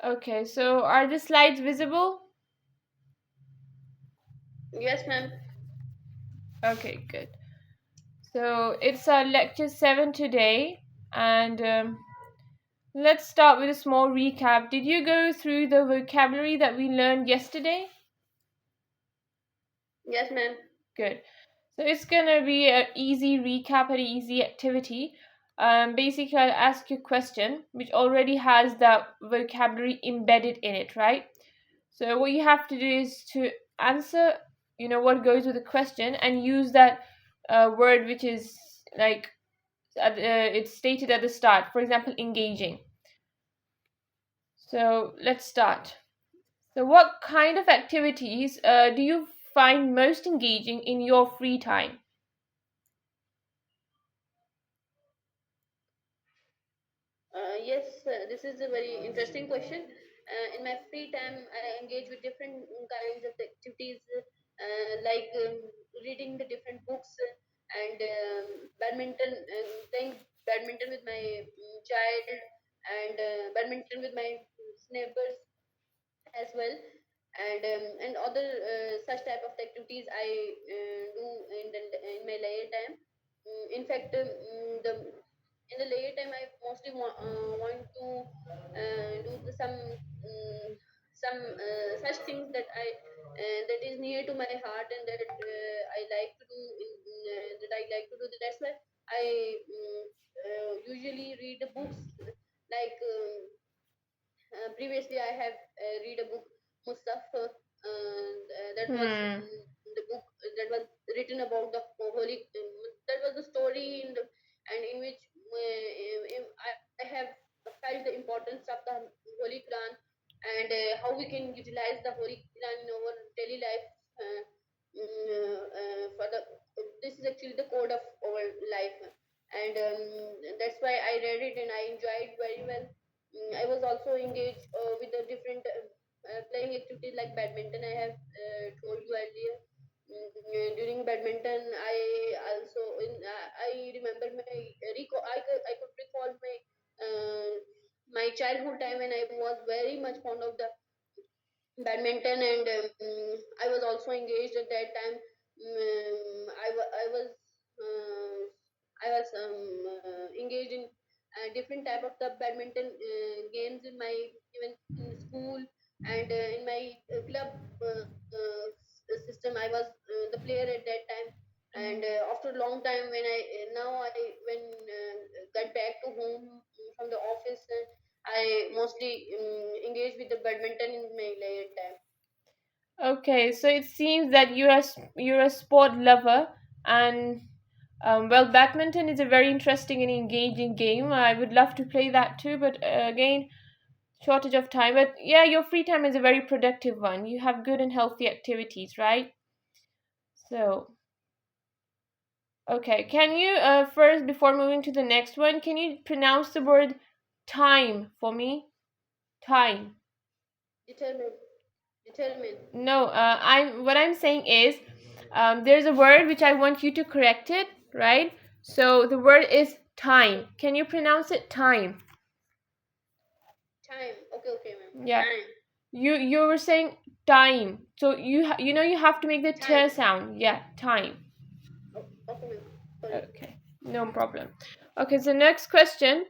Okay, so are the slides visible? Yes, ma'am. Okay, good. So it's our lecture 7 today, and let's start with a small recap. Did you go through the vocabulary that we learned yesterday? Yes, ma'am. Good. So it's gonna be an easy recap, an easy activity. Basically, I'll ask you a question which already has the vocabulary embedded in it, right? So what you have to do is to answer, what goes with the question and use that word which is like it's stated at the start. For example, engaging. So let's start. So what kind of activities do you find most engaging in your free time? Yes, this is a very interesting question. In my free time, I engage with different kinds of activities, like reading the different books and badminton, playing badminton with my child, and badminton with my neighbors as well, and other such type of activities I do in my leisure time. In fact, the in the leisure time, I mostly want to some such things that is near to my heart, and that I like to do that I like to do. That's why I usually read the books, like previously I have read a book, Mustafa, that was Hmm. the book that was written about the holy, that was the story and in which I have felt the importance of the Holy Quran, and how we can utilize the Holy Quran in our daily life. For the This is actually the code of our life, and that's why I read it and I enjoyed very well. I was also engaged with the different playing activities like badminton. I have told you earlier. During badminton, I remember I could recall uh, my childhood time when I was very much fond of the badminton, and I was also engaged at that time. Uh, I was engaged in different type of the badminton games in my even in school, and in my club system. I was the player at that time, and after a long time, when I now I when got back to home from the office, I mostly engage with the badminton in my leisure time. Okay, so it seems that you're a sport lover, and well, badminton is a very interesting and engaging game. I would love to play that too, but again, shortage of time. But yeah, your free time is a very productive one. You have good and healthy activities, right? So, okay, can you first, before moving to the next one, can you pronounce the word time for me? Time. Determine, determine. No, I'm what I'm saying is, there's a word which I want you to correct it, right? So the word is time. Can you pronounce it time? Time. Okay, okay, ma'am. Yeah. Time. You were saying time. So you have to make the Time. t sound. Yeah, time. Oh, okay, ma'am. Sorry. Okay. No problem. Okay, so next question.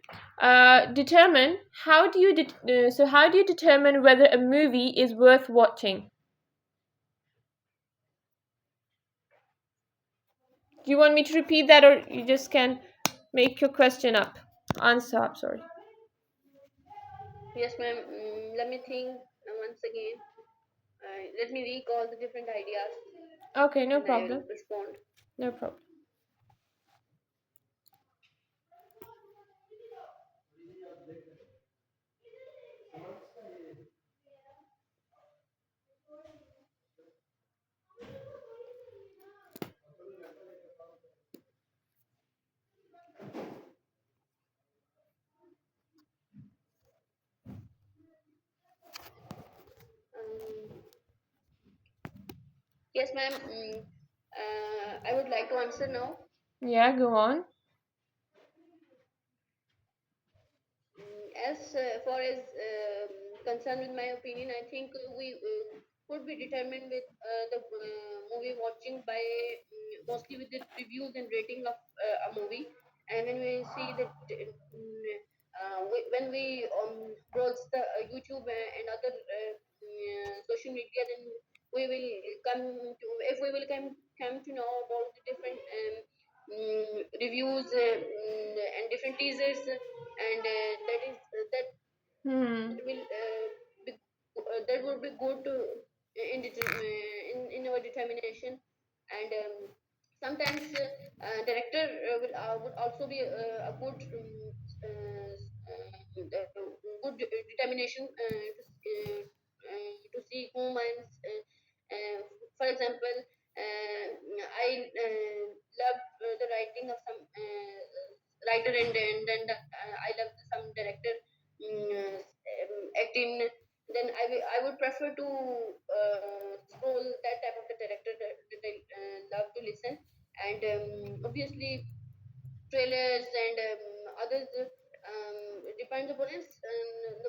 Determine how do you determine whether a movie is worth watching? Do you want me to repeat that, or you just can make your question up? Answer up, sorry. Yes, ma'am. Let me think once again. Let me recall the different ideas, Okay, no and I'll problem. respond. No problem. Um, yes, ma'am. I would like to answer now. Yeah, go on. As far as concerned with my opinion, I think we could be determined with the movie watching by mostly with the reviews and rating of a movie. And when we see that, when we browse the YouTube and other social media, then we will come to if we will come to know about the different reviews and different teasers, and that is that Hmm. will be that would be good to, in our determination. And sometimes director would also be a good good determination to see whom I'm for example, I love the writing of some writer, and I love some director acting, then I would prefer to scroll that type of the director that I love to listen. And obviously trailers and others depends upon us. And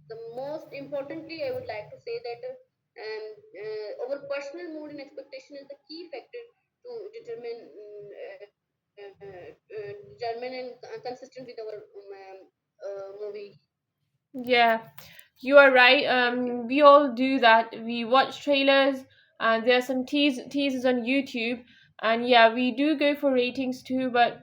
the most importantly, I would like to say that our personal mood and expectation is the key factor to determine and consistent with our movie. Yeah, you are right. Thank you. We all do that. We watch trailers, and there are some teasers on YouTube, and yeah, we do go for ratings too. But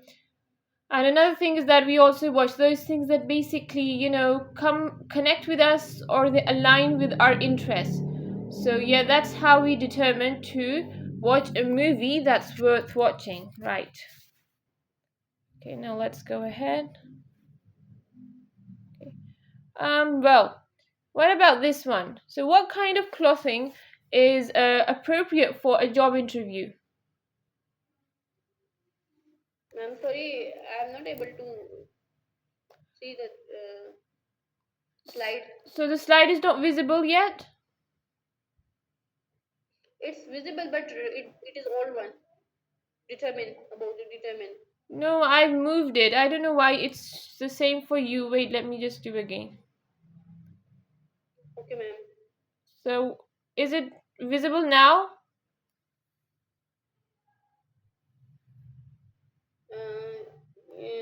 and another thing is that we also watch those things that basically, come connect with us or they align with our interests. So yeah, that's how we determine to watch a movie that's worth watching. Right. Okay, now let's go ahead. Okay. Well, what about this one? So, what kind of clothing is appropriate for a job interview? I'm sorry, I'm not able to see the slide. So, the slide is not visible yet? It's visible, but it is old one. Determine about the determine. No, I've moved it. I don't know why it's the same for you. Wait, let me just do again. Okay, ma'am. So, is it visible now?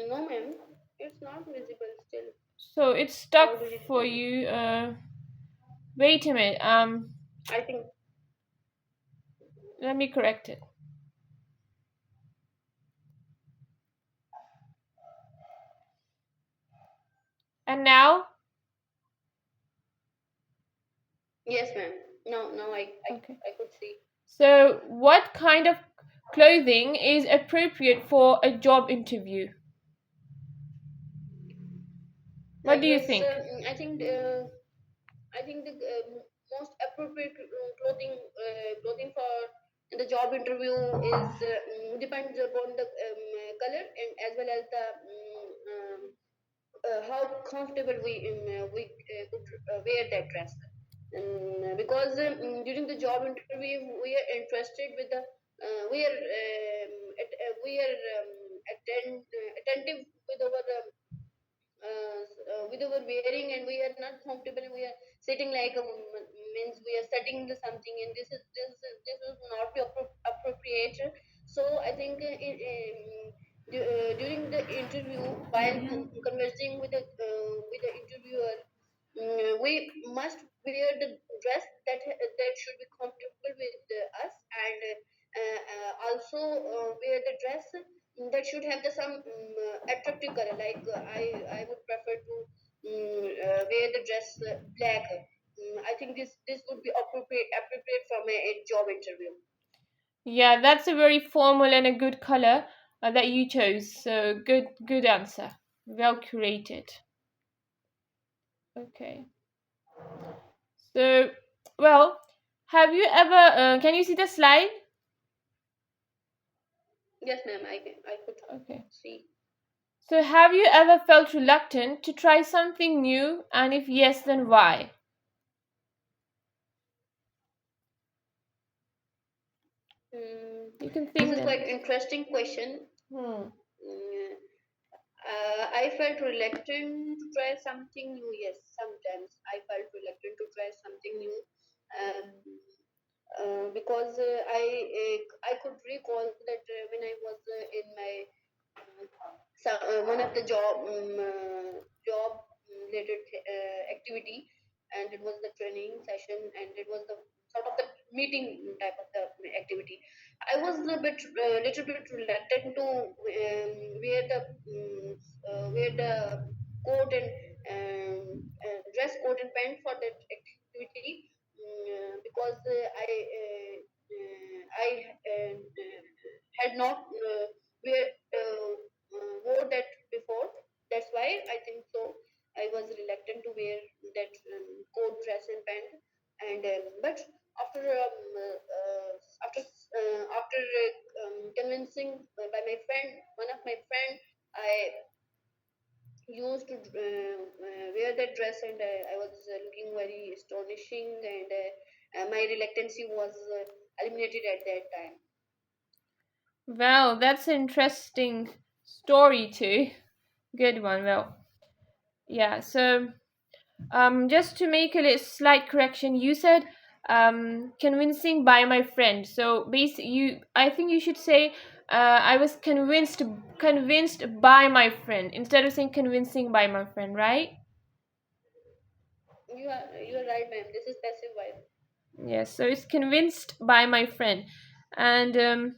No, ma'am. It's not visible still. So, it's How stuck did it? for you. Wait a minute. I think Let me correct it. And now? yes, ma'am. No, no. Okay. I could see. So, what kind of clothing is appropriate for a job interview? What do you Yes, think? I think I think the most appropriate clothing for the job interview is depends upon the color and as well as the how comfortable we could wear that dress. Because during the job interview we are interested with the we are attentive with our wearing, and we are not comfortable, and we are sitting like a means we are studying the something, and this is not be appropriate. So I think during the interview, while conversing with the interviewer, we must wear the dress that should be comfortable with us, and also wear the dress that should have the some attractive color. Like I would prefer to wear the dress black. I think this would be appropriate from a job interview. Yeah, that's a very formal and a good color that you chose. So good answer. Well curated. Okay. So, well, have you ever? Can you see the slide? Yes, ma'am. I could Okay. see. So, have you ever felt reluctant to try something new? And if yes, then why? Mm, You can this think is then. quite interesting question. Hmm. Mm, I felt reluctant to try something new. Yes, sometimes I felt reluctant to try something new, um, because I could recall that when I was in my one of the job related activity, and it was the training session, and it was the sort of the meeting type of the activity. I was a bit little bit reluctant to wear the coat and dress coat and pant for that activity, because I had not wear wore that before. That's why I think so. I was reluctant to wear that coat, dress, and pant. And but after convincing by my friend, one of my friend, I used to wear that dress, and I was looking very astonishing, and my reluctancy was eliminated at that time. Well, that's an interesting story too. Good one. Well, yeah. So, just to make a slight correction, you said convincing by my friend. So, I think you should say I was convinced by my friend instead of saying convincing by my friend, right? You are right, ma'am. This is passive voice. Yes. So it's convinced by my friend, and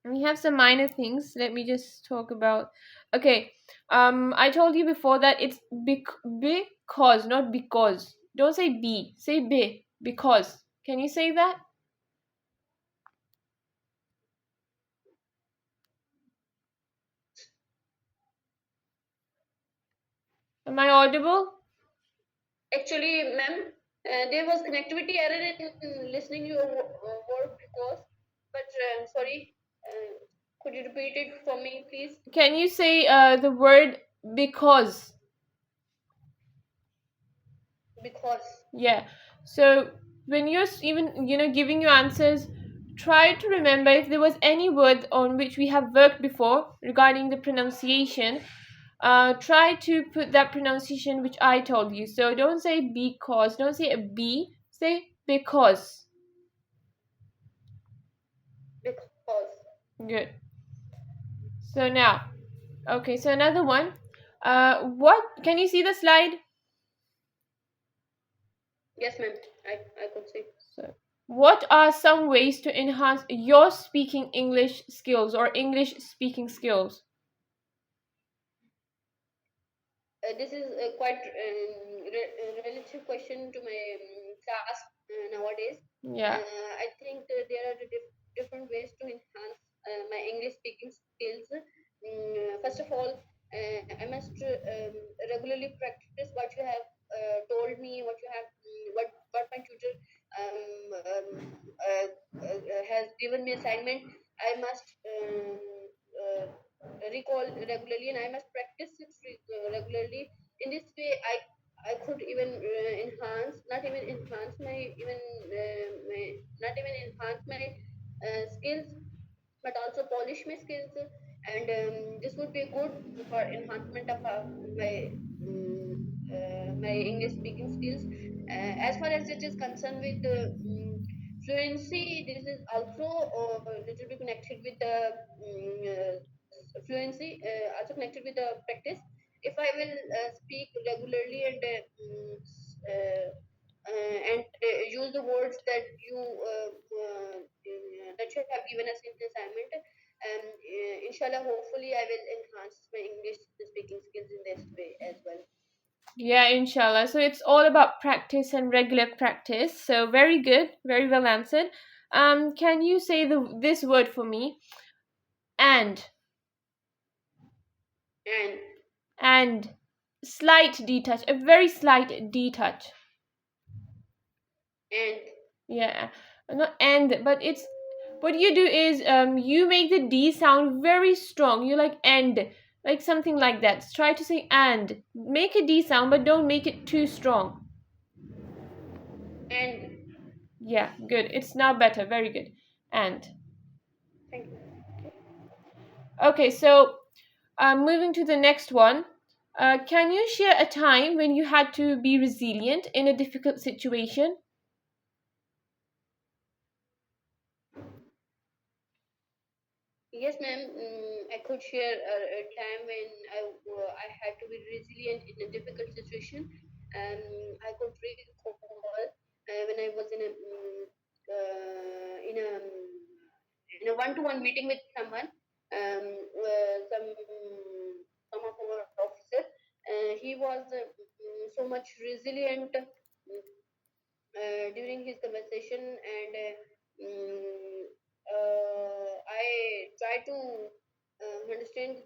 we have some minor things. Let me just talk about. Okay. I told you before that it's because, not because. Don't say be. Say be. Because. Can you say that? Am I audible? Actually, ma'am, there was connectivity error in listening your word because, but sorry, could you repeat it for me, please? Can you say the word because? Because. Yeah. So when you're even giving your answers, try to remember if there was any word on which we have worked before regarding the pronunciation. Try to put that pronunciation which I told you. So don't say because, don't say a B, say because. Because. Good. So now, okay, so another one. What can you see the slide? Yes, ma'am. I could say. So, what are some ways to enhance your speaking English skills or English speaking skills? This is a quite relative question to my class nowadays. Yeah. I think there are different ways to enhance my English speaking skills. First of all, I must regularly practice what you have told me, what my tutor has given me assignment. I must recall regularly, and I must practice it regularly. In this way, I could even enhance, not even enhance my even not even enhance my skills, but also polish my skills, and this would be good for enhancement of my English speaking skills. As far as it is concerned with fluency, this is also a little bit connected with the fluency, also connected with the practice. If I will speak regularly and use the words that you have given us in the assignment, and inshallah, hopefully, I will enhance my English speaking skills in this way as well. Yeah, inshallah. So it's all about practice and regular practice. So very good, very well answered. Can you say this word for me? And And and slight detach, a very slight detach. and Yeah, not and, but it's what you do is you make the D sound very strong. You like and, like something like that. Try to say and. Make a D sound, but don't make it too strong. and Yeah, good. It's now better. Very good. And thank you. okay, so Moving to the next one. Can you share a time when you had to be resilient in a difficult situation? Yes, ma'am. I could share a time when I had to be resilient in a difficult situation. I could recall when I was in a one-to-one meeting with someone, some of our officer. He was so much resilient during his conversation, and I try to understand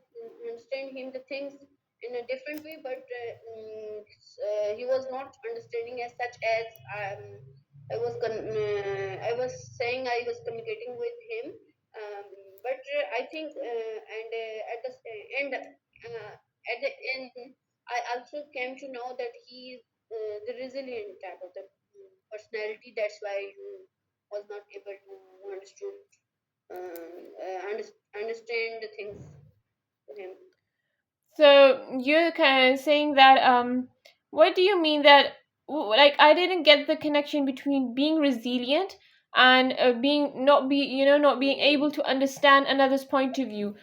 him the things in a different way, but he was not understanding as such as I was saying I was communicating with him. um, but I think at the end I also came to know that he is the resilient type of the personality. That's why you was not able to understood understand the things to him. So you're kind of saying that what do you mean that like I didn't get the connection between being resilient and being not be not being able to understand another's point of view.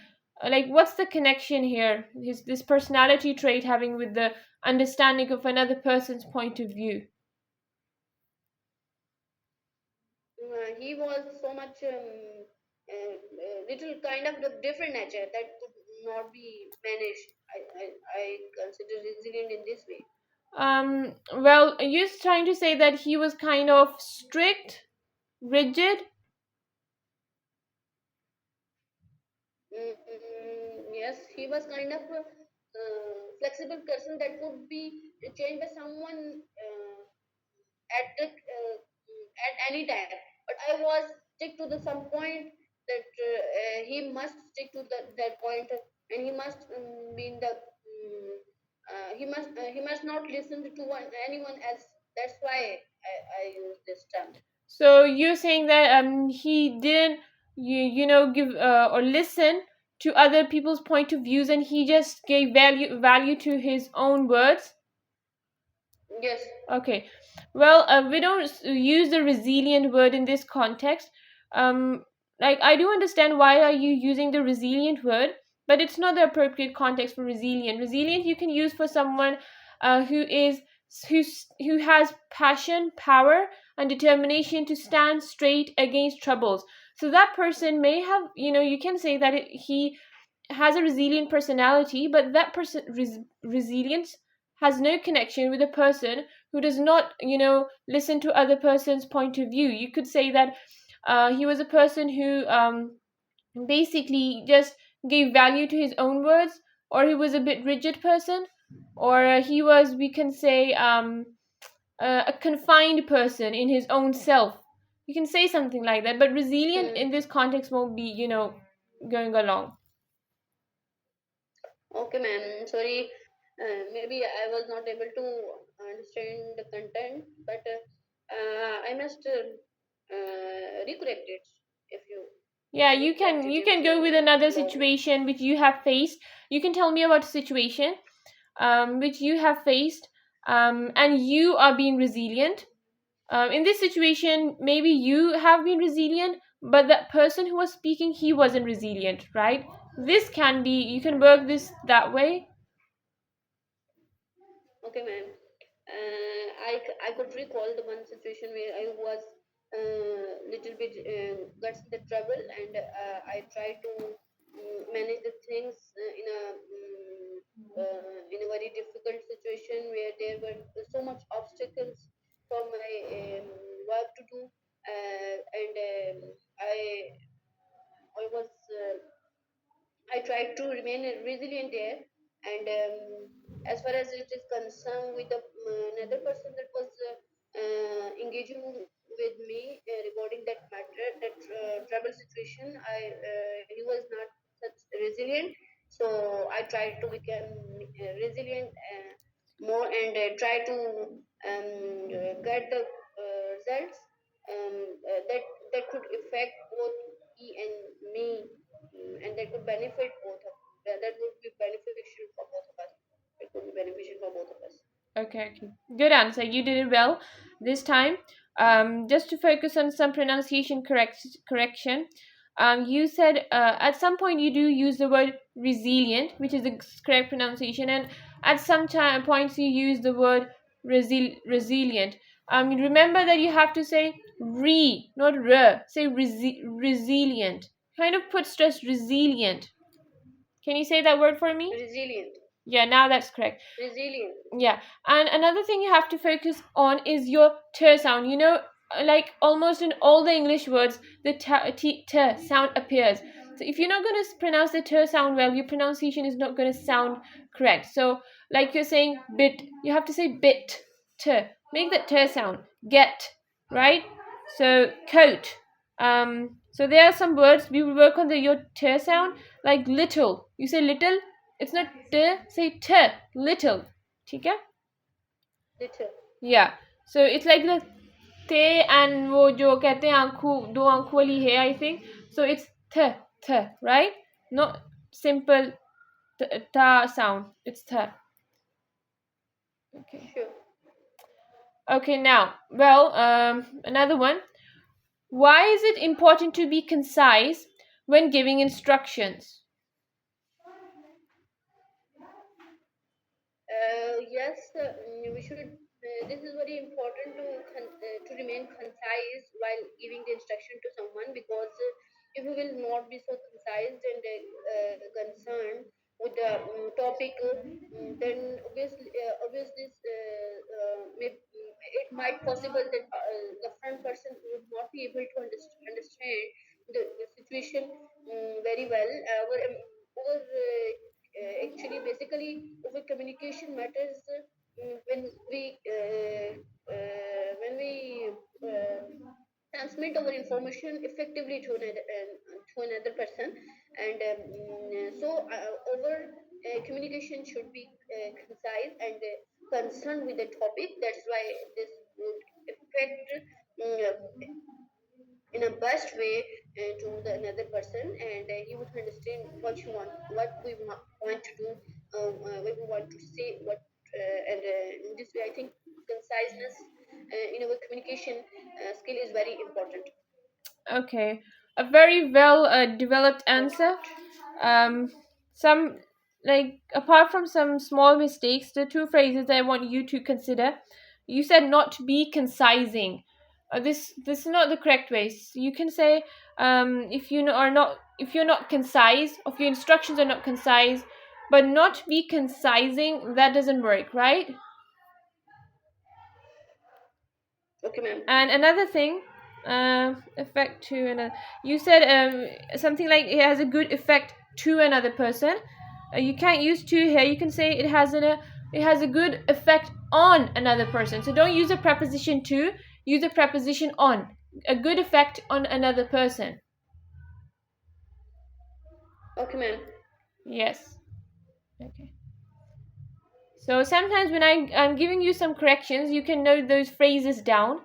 Like what's the connection here? His this personality trait having with the understanding of another person's point of view. He was so much little kind of the different nature that could not be managed. I consider resilient in this way. Well, you're trying to say that he was kind of strict, rigid. Yes, he was kind of a flexible person that could be changed by someone at any time. But I was stick to the some point that he must stick to that point, and he must be in the he must not listen to anyone else. That's why I use this term. So you're saying that he didn't give or listen to other people's point of views and he just gave value to his own words. Yes. Okay. Well, we don't use the resilient word in this context. Like I do understand why are you using the resilient word, but it's not the appropriate context for resilient. Resilient you can use for someone who is who has passion, power, and determination to stand straight against troubles. So that person may have, you can say that he has a resilient personality, but that person resilience has no connection with a person who does not, listen to other person's point of view. You could say that he was a person who basically just gave value to his own words, or he was a bit rigid person, or he was, we can say, a confined person in his own self. You can say something like that, but resilient Hmm. in this context won't be, going along. Okay, ma'am. Sorry, maybe I was not able to understand the content, but I must recorrect it if you Yeah, you recorrect can it you if can you go with another allow me. situation which you have faced. You can tell me about a situation which you have faced, and you are being resilient. In this situation, maybe you have been resilient, but that person who was speaking, he wasn't resilient, right? This can be, you can work this that way. Okay, ma'am. I could recall the one situation where I was little bit got in the trouble, and I tried to manage the things in a very difficult situation where there were so much obstacles for my work to do, and I was I tried to remain resilient there. And as far as it is concerned with the another person that was engaging with me regarding that matter, that trouble situation, he was not such resilient. So I tried to become resilient more, and try to get the results that could affect both he and me, and that could benefit both of yeah, that would be beneficial for both of us. It would be beneficial for both of us. Okay, okay. Good answer. You did it well this time. Just to focus on some pronunciation correction. You said at some point you do use the word resilient, which is the correct pronunciation, and at some time points you use the word resilient. Remember that you have to say not re. Say resilient. Kind of put stress resilient. Can you say that word for me? Resilient. Yeah, now that's correct. Resilient. Yeah, and another thing you have to focus on is your t sound. Like almost in all the English words, the t sound appears. So if you're not going to pronounce the t sound well, your pronunciation is not going to sound correct. So like you're saying bit, you have to say bit, t. Make that t sound. Get, right? So coat. So there are some words we will work on the your t sound, like little. You say little, it's not t, say t, little. ठीक है? Little. Yeah. So it's like the te and वो जो कहते हैं आंखों दो आंखों वाली है I think. So it's th, right? Not simple ta sound. It's th. Okay. Sure. Okay, now, another one. Why is it important to be concise when giving instructions? Yes, we should. This is very important to remain concise while giving the instruction to someone, because if you will not be so concise and concerned with the topic, then obviously it might possible that the front person would not be able to understand the situation very well. Actually, basically, over communication matters when we transmit our information effectively to another person, and over communication should be concise and concerned with the topic. That's why this would affect in a best way to the another person, and he would understand what we want to do, what we want to say, and in this way, I think conciseness in our communication skill is very important. Okay, a very well developed answer. Important. Um, some like apart from some small mistakes, the two phrases I want you to consider. You said not to be concising. This is not the correct way. You can say if you are not if you're not concise, if your instructions are not concise, but not be concising, that doesn't work, right? Okay, ma'am. And another thing, effect to another. You said something like it has a good effect to another person. You can't use to here. You can say it has a good effect on another person. So don't use a preposition to. Use a preposition on. A good effect on another person. Okay, ma'am. Yes. Okay. So sometimes when I'm giving you some corrections, you can note those phrases down.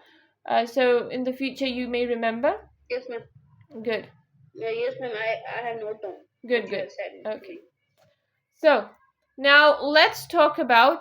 So in the future you may remember. Yes, ma'am. Good. Yes, ma'am. I have noted down Good, what you good. have said to Okay. me. So now let's talk about